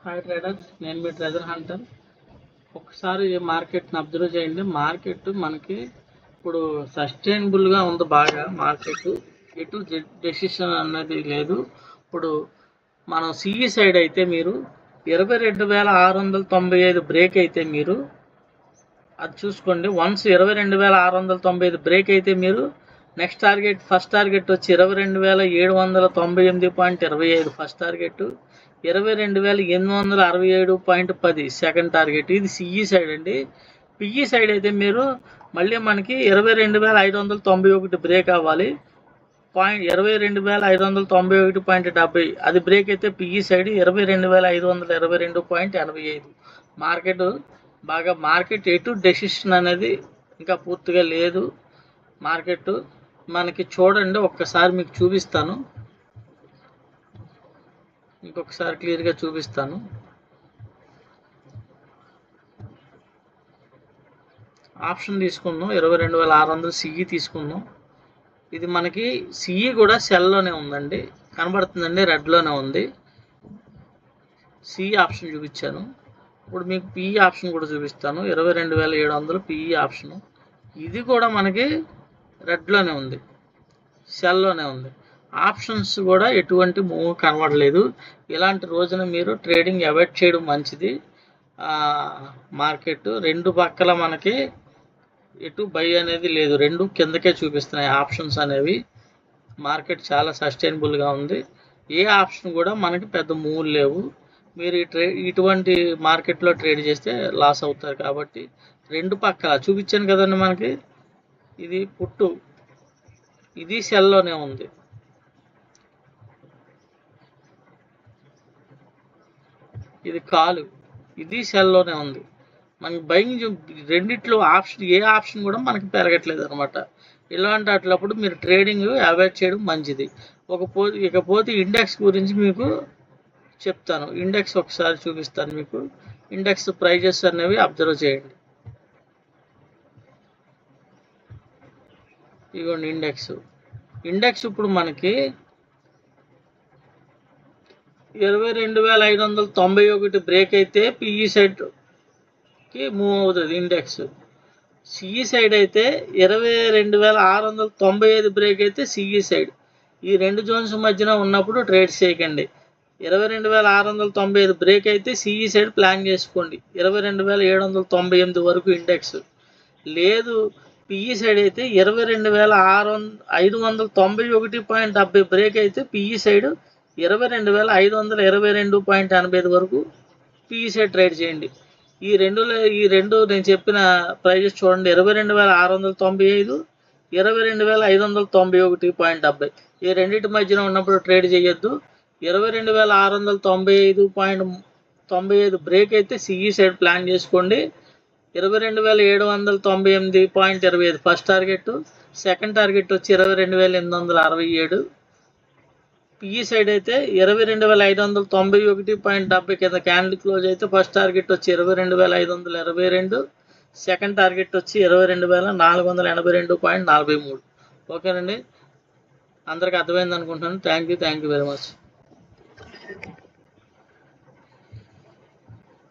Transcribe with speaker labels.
Speaker 1: Hi traders, నేను మీ treasure Hunter. ఒకసారి మార్కెట్ని అబ్జర్వ్ చేయండి. మార్కెట్ మనకి ఇప్పుడు సస్టైనబుల్గా ఉంది. బాగా మార్కెట్ ఎటు డెసిషన్ అన్నది లేదు. ఇప్పుడు మనం సిఈ సైడ్ అయితే మీరు 22,695 బ్రేక్ అయితే మీరు అది చూసుకోండి. వన్స్ 22,695 బ్రేక్ అయితే మీరు నెక్స్ట్ టార్గెట్, ఫస్ట్ టార్గెట్ వచ్చి 22,798.25 ఫస్ట్ టార్గెట్, 22,867.10 సెకండ్ టార్గెట్. ఇది సిఈ సైడ్ అండి. పిఈ సైడ్ అయితే మీరు మళ్ళీ మనకి 22,591 బ్రేక్ అవ్వాలి. 22,591.70 అది బ్రేక్ అయితే పిఈ సైడ్ 22,522.85. మార్కెట్ ఎటు డెసిషన్ అనేది ఇంకా పూర్తిగా లేదు. మార్కెట్ మనకి చూడండి, ఒక్కసారి మీకు చూపిస్తాను, ఇంకొకసారి క్లియర్గా చూపిస్తాను. ఆప్షన్ తీసుకుందాం, 22,600 సిఈ తీసుకుందాం. ఇది మనకి సిఈ కూడా సెల్లోనే ఉందండి, కనబడుతుందండి, రెడ్లోనే ఉంది. సిఈ ఆప్షన్ చూపించాను. ఇప్పుడు మీకు పిఈ ఆప్షన్ కూడా చూపిస్తాను. 22,700 పిఈ ఆప్షను. ఇది కూడా మనకి రెడ్లోనే ఉంది, సెల్లోనే ఉంది. ఆప్షన్స్ కూడా ఎటువంటి మూవ్ కనబడలేదు. ఇలాంటి రోజున మీరు ట్రేడింగ్ అవాయిడ్ చేయడం మంచిది. మార్కెట్ రెండు పక్కల మనకి ఎటు బై అనేది లేదు, రెండు కిందకే చూపిస్తున్నాయి ఆప్షన్స్ అనేవి. మార్కెట్ చాలా సస్టైనబుల్గా ఉంది. ఏ ఆప్షన్ కూడా మనకి పెద్ద మూవ్ లేవు. మీరు ఇటువంటి మార్కెట్లో ట్రేడ్ చేస్తే లాస్ అవుతారు. కాబట్టి రెండు పక్కల చూపించాను కదండి, మనకి ఇది పుట్టు, ఇది సెల్లోనే ఉంది. ఇది కాలు, ఇది సెల్లోనే ఉంది. మనకి బయింగ్ రెండిట్లో ఆప్షన్, ఏ ఆప్షన్ కూడా మనకి పెరగట్లేదు అనమాట. ఇలాంటి అట్లప్పుడు మీరు ట్రేడింగ్ అవాయిడ్ చేయడం మంచిది. ఇకపోతే ఇండెక్స్ గురించి మీకు చెప్తాను. ఇండెక్స్ ఒకసారి చూపిస్తాను మీకు. ఇండెక్స్ ప్రైజెస్ అనేవి అబ్జర్వ్ చేయండి. ఇదిగోండి ఇండెక్స్ ఇప్పుడు మనకి 22,591 బ్రేక్ అయితే పిఈ సైడ్కి మూవ్ అవుతుంది ఇండెక్స్. సిఈ సైడ్ అయితే 22,695 బ్రేక్ అయితే సిఈ సైడ్. ఈ రెండు జోన్స్ మధ్యన ఉన్నప్పుడు ట్రేడ్స్ చేయకండి. 22,695 బ్రేక్ అయితే సిఈ సైడ్ ప్లాన్ చేసుకోండి. 22,798 వరకు ఇండెక్స్ లేదు. పిఈ సైడ్ అయితే 22,591.70 బ్రేక్ అయితే పిఈ సైడ్ 22,522.85 వరకు పిఈ సైడ్ ట్రేడ్ చేయండి. ఈ రెండు నేను చెప్పిన ప్రైజెస్ చూడండి. 22,695, 22,591.70. ఈ రెండింటి మధ్యన ఉన్నప్పుడు ట్రేడ్ చేయొద్దు. 22,695.95 బ్రేక్ అయితే సిఈ సైడ్ ప్లాన్ చేసుకోండి. 22,798.25 ఫస్ట్ టార్గెట్, సెకండ్ టార్గెట్ వచ్చి 22,867. పిఈ సైడ్ అయితే 22,591.70 కింద క్యాండిల్ క్లోజ్ అయితే ఫస్ట్ టార్గెట్ వచ్చి 22,522, సెకండ్ టార్గెట్ వచ్చి 22,482.43. ఓకేనండి, అందరికి అర్థమైంది అనుకుంటున్నాను. Thank you very much.